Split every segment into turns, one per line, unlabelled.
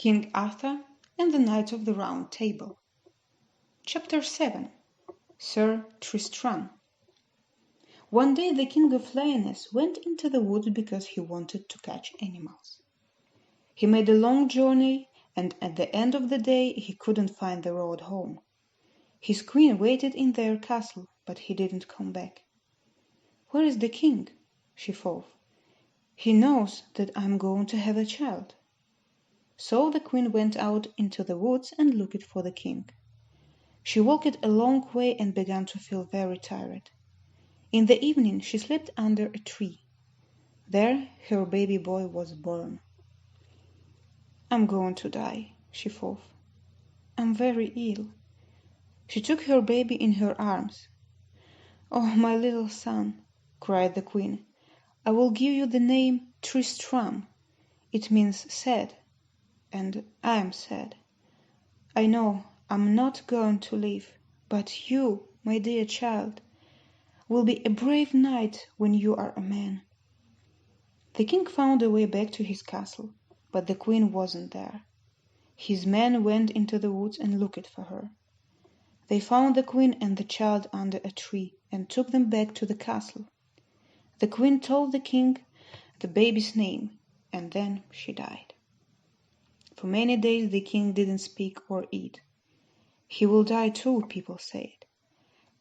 King Arthur and the Knights of the Round Table. Chapter 7. Sir Tristram. One day the King of Lyonesse went into the woods because he wanted to catch animals. He made a long journey, and at the end of the day he couldn't find the road home. His queen waited in their castle, but he didn't come back. "Where is the king?" she thought. "He knows that I'm going to have a child." So the queen went out into the woods and looked for the king. She walked a long way and began to feel very tired. In the evening she slept under a tree. There her baby boy was born. "I'm going to die," she thought. "I'm very ill." She took her baby in her arms. "Oh, my little son," cried the queen, "I will give you the name Tristram. It means sad, and I am sad. I know I'm not going to live, but you, my dear child, will be a brave knight when you are a man." The king found a way back to his castle, but the queen wasn't there. His men went into the woods and looked for her. They found the queen and the child under a tree and took them back to the castle. The queen told the king the baby's name, and then she died. For many days the king didn't speak or eat. "He will die too," people said,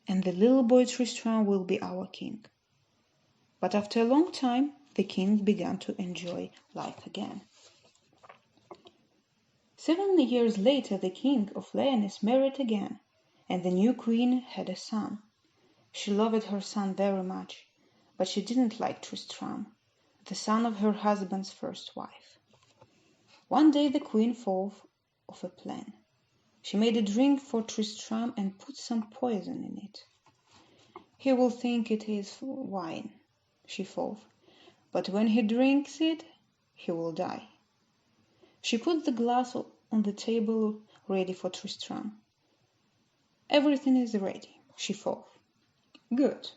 "and the little boy Tristram will be our king." But after a long time the king began to enjoy life again. 7 years later the king of Lyonesse married again, and the new queen had a son. She loved her son very much, but she didn't like Tristram, the son of her husband's first wife. One day the queen thought of a plan. She made a drink for Tristram and put some poison in it. "He will think it is wine," she thought, "but when he drinks it, he will die." She put the glass on the table ready for Tristram. "Everything is ready," she thought. "Good."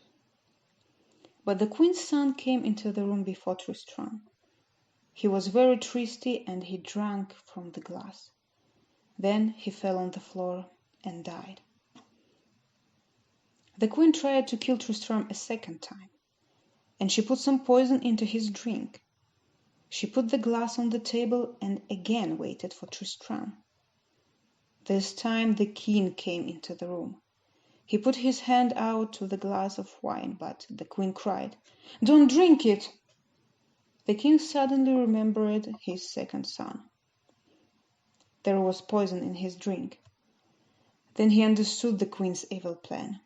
But the queen's son came into the room before Tristram. He was very thirsty and he drank from the glass. Then he fell on the floor and died. The queen tried to kill Tristram a second time, and she put some poison into his drink. She put the glass on the table and again waited for Tristram. This time the king came into the room. He put his hand out to the glass of wine, but the queen cried, "Don't drink it!" The king suddenly remembered his second son. There was poison in his drink. Then he understood the queen's evil plan.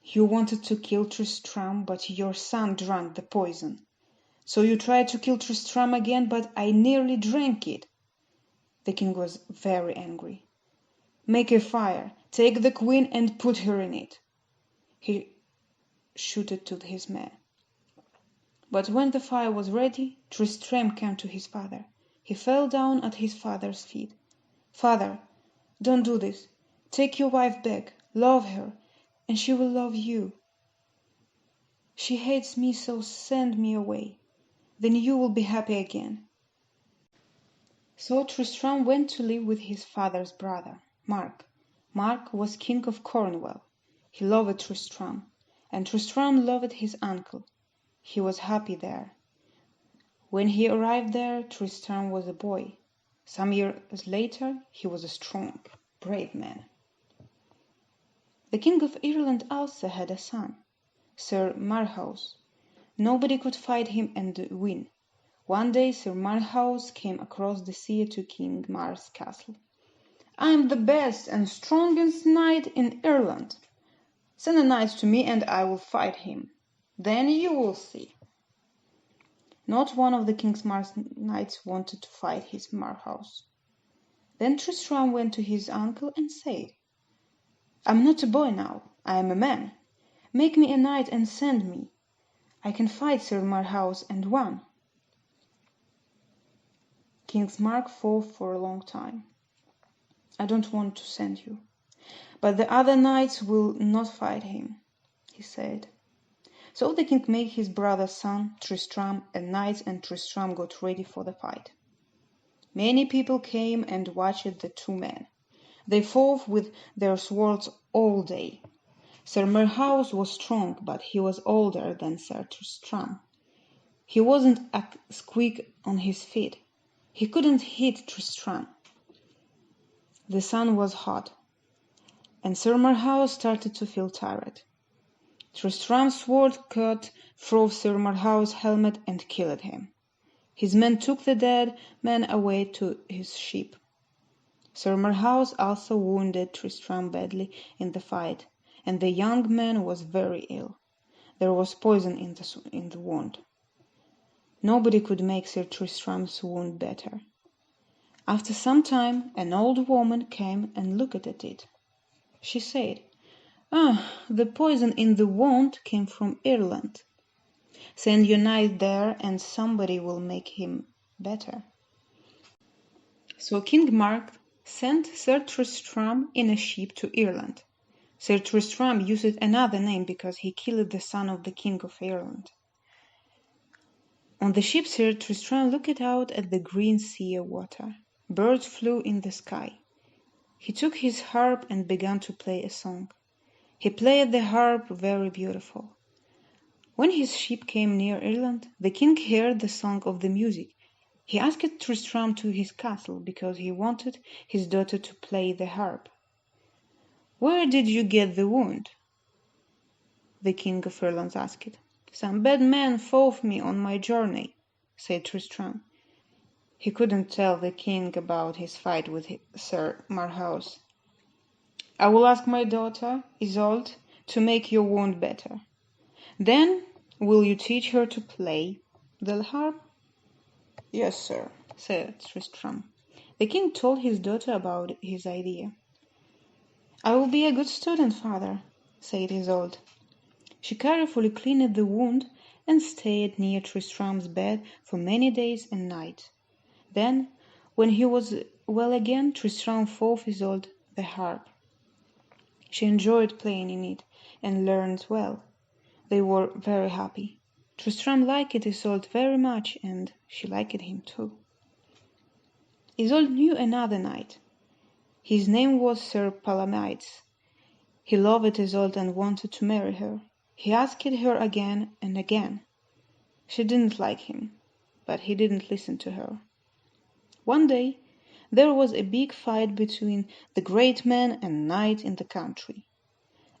"You wanted to kill Tristram, but your son drank the poison. So you tried to kill Tristram again, but I nearly drank it." The king was very angry. "Make a fire, take the queen and put her in it," he shouted to his men. But when the fire was ready, Tristram came to his father. He fell down at his father's feet. "Father, don't do this. Take your wife back, love her, and she will love you. She hates me, so send me away. Then you will be happy again." So Tristram went to live with his father's brother, Mark. Mark was king of Cornwall. He loved Tristram, and Tristram loved his uncle. He was happy there. When he arrived there, Tristram was a boy. Some years later, he was a strong, brave man. The king of Ireland also had a son, Sir Marhaus. Nobody could fight him and win. One day Sir Marhaus came across the sea to King Mar's castle. "I am the best and strongest knight in Ireland. Send a knight to me and I will fight him. Then you will see." Not one of the King Mar's knights wanted to fight his Marhaus. Then Tristram went to his uncle and said, "I'm not a boy now, I am a man. Make me a knight and send me. I can fight Sir Marhaus and win." King Mark thought for a long time. "I don't want to send you, but the other knights will not fight him," he said. So the king made his brother's son, Tristram, a knight, and Tristram got ready for the fight. Many people came and watched the two men. They fought with their swords all day. Sir Marhaus was strong, but he was older than Sir Tristram. He wasn't as quick on his feet. He couldn't hit Tristram. The sun was hot, and Sir Marhaus started to feel tired. Tristram's sword cut through Sir Marhaus' helmet and killed him. His men took the dead man away to his ship. Sir Marhaus also wounded Tristram badly in the fight, and the young man was very ill. There was poison in the wound. Nobody could make Sir Tristram's wound better. After some time, an old woman came and looked at it. She said, the poison in the wound came from Ireland. Send your knight there, and somebody will make him better. So King Mark sent Sir Tristram in a ship to Ireland. Sir Tristram used another name because he killed the son of the King of Ireland. On the ship Sir Tristram looked out at the green sea of water. Birds flew in the sky. He took his harp and began to play a song. He played the harp very beautiful. When his ship came near Ireland, the king heard the song of the music. He asked Tristram to his castle because he wanted his daughter to play the harp. "Where did you get the wound?" the king of Ireland asked. "Some bad man fought me on my journey," said Tristram. He couldn't tell the king about his fight with Sir Marhaus. "I will ask my daughter, Isolde, to make your wound better. Then will you teach her to play the harp?" "Yes, sir," said Tristram. The king told his daughter about his idea. "I will be a good student, father," said Isolde. She carefully cleaned the wound and stayed near Tristram's bed for many days and nights. Then, when he was well again, Tristram taught Isolde the harp. She enjoyed playing in it and learned well. They were very happy. Tristram liked Isolde very much, and she liked him too. Isolde knew another knight. His name was Sir Palomides. He loved Isolde and wanted to marry her. He asked her again and again. She didn't like him, but he didn't listen to her. One day there was a big fight between the great men and knights in the country.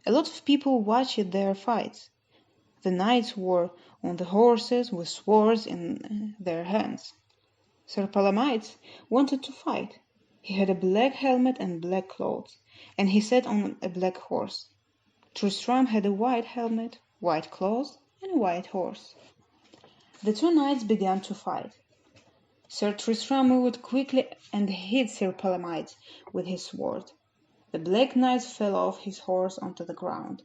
A lot of people watched their fights. The knights were on the horses with swords in their hands. Sir Palomides wanted to fight. He had a black helmet and black clothes, and he sat on a black horse. Tristram had a white helmet, white clothes, and a white horse. The two knights began to fight. Sir Tristram moved quickly and hit Sir Palomides with his sword. The black knight fell off his horse onto the ground.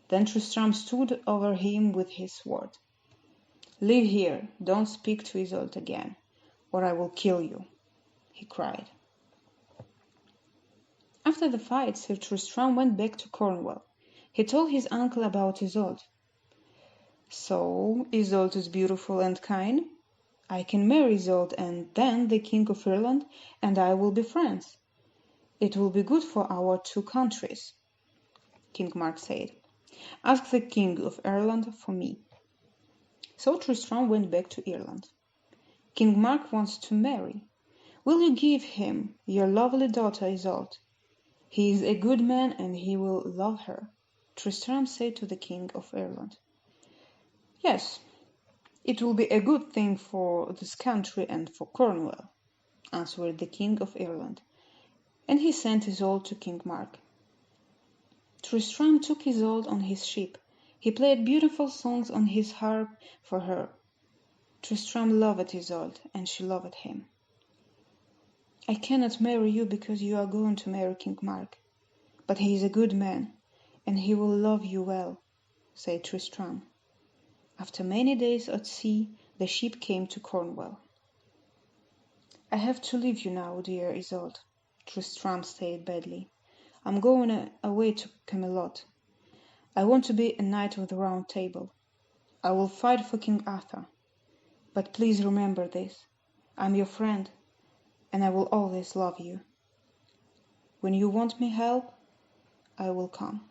Then Tristram stood over him with his sword. "Leave here, don't speak to Isolde again, or I will kill you," he cried. After the fight, Sir Tristram went back to Cornwall. He told his uncle about Isolde. "So Isolde is beautiful and kind? I can marry Isolde, and then the King of Ireland and I will be friends. It will be good for our two countries," King Mark said. "Ask the King of Ireland for me." So Tristram went back to Ireland. "King Mark wants to marry. Will you give him your lovely daughter Isolde? He is a good man and he will love her," Tristram said to the King of Ireland. "Yes, it will be a good thing for this country and for Cornwall," answered the King of Ireland, and he sent Isolde to King Mark. Tristram took Isolde on his ship. He played beautiful songs on his harp for her. Tristram loved Isolde, and she loved him. "I cannot marry you because you are going to marry King Mark, but he is a good man, and he will love you well," said Tristram. After many days at sea, the ship came to Cornwall. "I have to leave you now, dear Isolde," Tristram said badly. "I'm going away to Camelot. I want to be a knight of the Round Table. I will fight for King Arthur. But please remember this. I'm your friend, and I will always love you. When you want me help, I will come."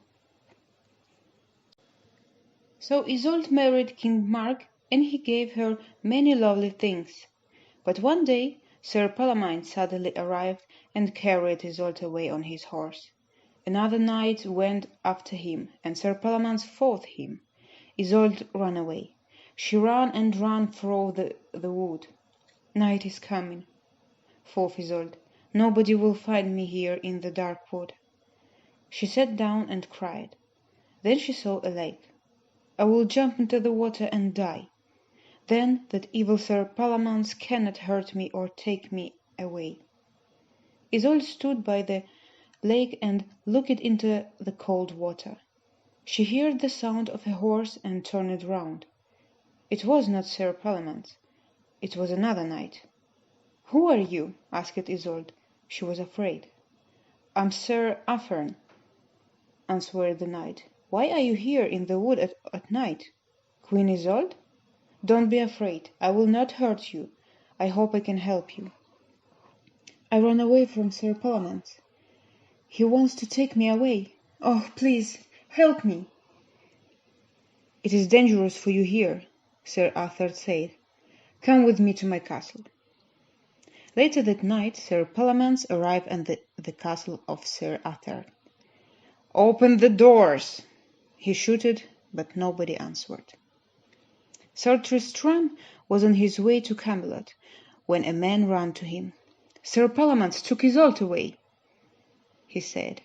So Isolde married King Mark, and he gave her many lovely things. But one day Sir Palamine suddenly arrived and carried Isolde away on his horse. Another knight went after him, and Sir Palamine fought him. Isolde ran away. She ran and ran through the wood. "Night is coming," thought Isolde. "Nobody will find me here in the dark wood." She sat down and cried. Then she saw a lake. "I will jump into the water and die. Then that evil Sir Palamon cannot hurt me or take me away." Isolde stood by the lake and looked into the cold water. She heard the sound of a horse and turned round. It was not Sir Palamon. It was another knight. "Who are you?" asked Isolde. She was afraid. "I'm Sir Athern," answered the knight. "Why are you here in the wood at night?" "Queen Isolde? Don't be afraid. I will not hurt you. I hope I can help you." "I ran away from Sir Palamon. He wants to take me away. Oh, please, help me." "It is dangerous for you here," Sir Arthur said. "Come with me to my castle." Later that night Sir Palamon arrived at the castle of Sir Arthur. "Open the doors!" he shouted, but nobody answered. Sir Tristram was on his way to Camelot when a man ran to him. "Sir Palamon took Isolde away," he said.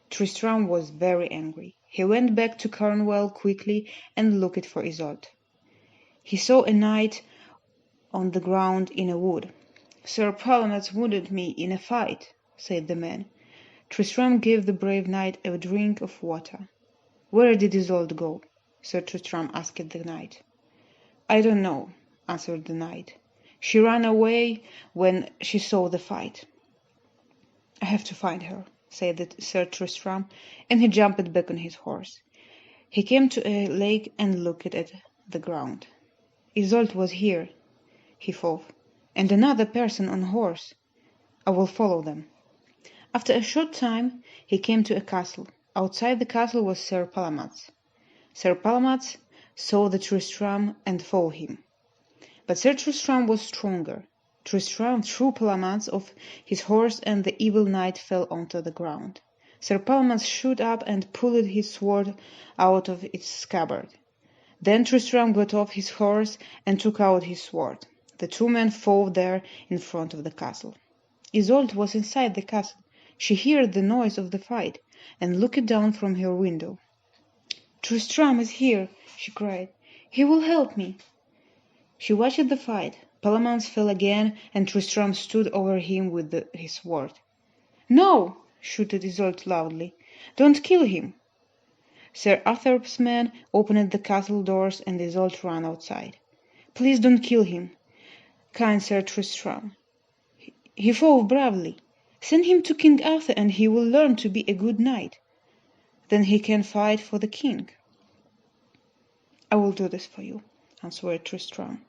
Tristram was very angry. He went back to Cornwall quickly and looked for Isolde. He saw a knight on the ground in a wood. "Sir Palamon wounded me in a fight," said the man. Tristram gave the brave knight a drink of water. "Where did Isolde go?" Sir Tristram asked the knight. "I don't know," answered the knight. "She ran away when she saw the fight." "I have to find her," said Sir Tristram, and he jumped back on his horse. He came to a lake and looked at the ground. Isolde was here, he thought, and another person on horse. I will follow them. After a short time he came to a castle. Outside the castle was Sir Palamon. Sir Palamon saw the Tristram and followed him. But Sir Tristram was stronger. Tristram threw Palamon off his horse, and the evil knight fell onto the ground. Sir Palamon stood up and pulled his sword out of its scabbard. Then Tristram got off his horse and took out his sword. The two men fought there in front of the castle. Isolde was inside the castle. She heard the noise of the fight, and looked down from her window. "Tristram is here," she cried. "He will help me." She watched the fight. Palamon fell again, and Tristram stood over him with his sword. "No!" shouted Isolde loudly. "Don't kill him!" Sir Arthur's men opened the castle doors, and Isolde ran outside. "Please don't kill him, kind Sir Tristram. He fought bravely. Send him to King Arthur, and he will learn to be a good knight. Then he can fight for the king." "I will do this for you," answered Tristram.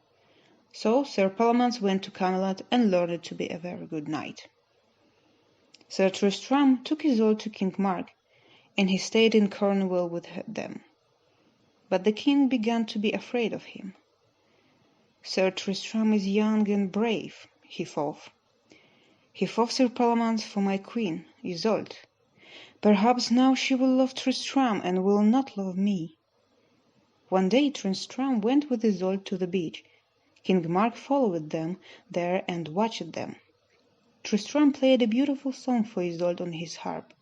So Sir Palamon went to Camelot and learned to be a very good knight. Sir Tristram took Isolde to King Mark, and he stayed in Cornwall with them. But the king began to be afraid of him. "Sir Tristram is young and brave," he thought. "He fought Sir Palamon for my queen, Isolde. Perhaps now she will love Tristram and will not love me." One day Tristram went with Isolde to the beach. King Mark followed them there and watched them. Tristram played a beautiful song for Isolde on his harp.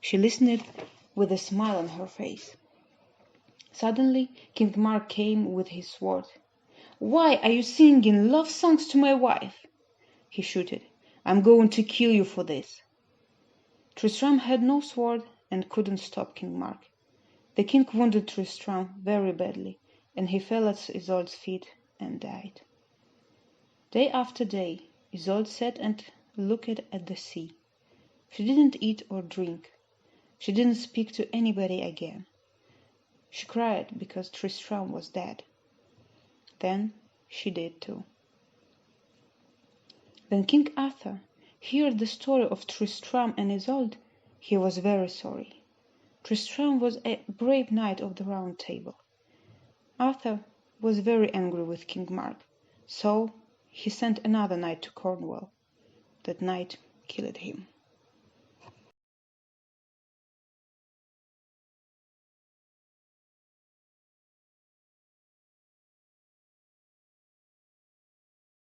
She listened with a smile on her face. Suddenly King Mark came with his sword. "Why are you singing love songs to my wife?" he shouted. "I'm going to kill you for this." Tristram had no sword and couldn't stop King Mark. The king wounded Tristram very badly, and he fell at Isolde's feet and died. Day after day Isolde sat and looked at the sea. She didn't eat or drink. She didn't speak to anybody again. She cried because Tristram was dead. Then she did too. When King Arthur heard the story of Tristram and Isolde, he was very sorry. Tristram was a brave knight of the Round Table. Arthur was very angry with King Mark, so he sent another knight to Cornwall. That knight killed him.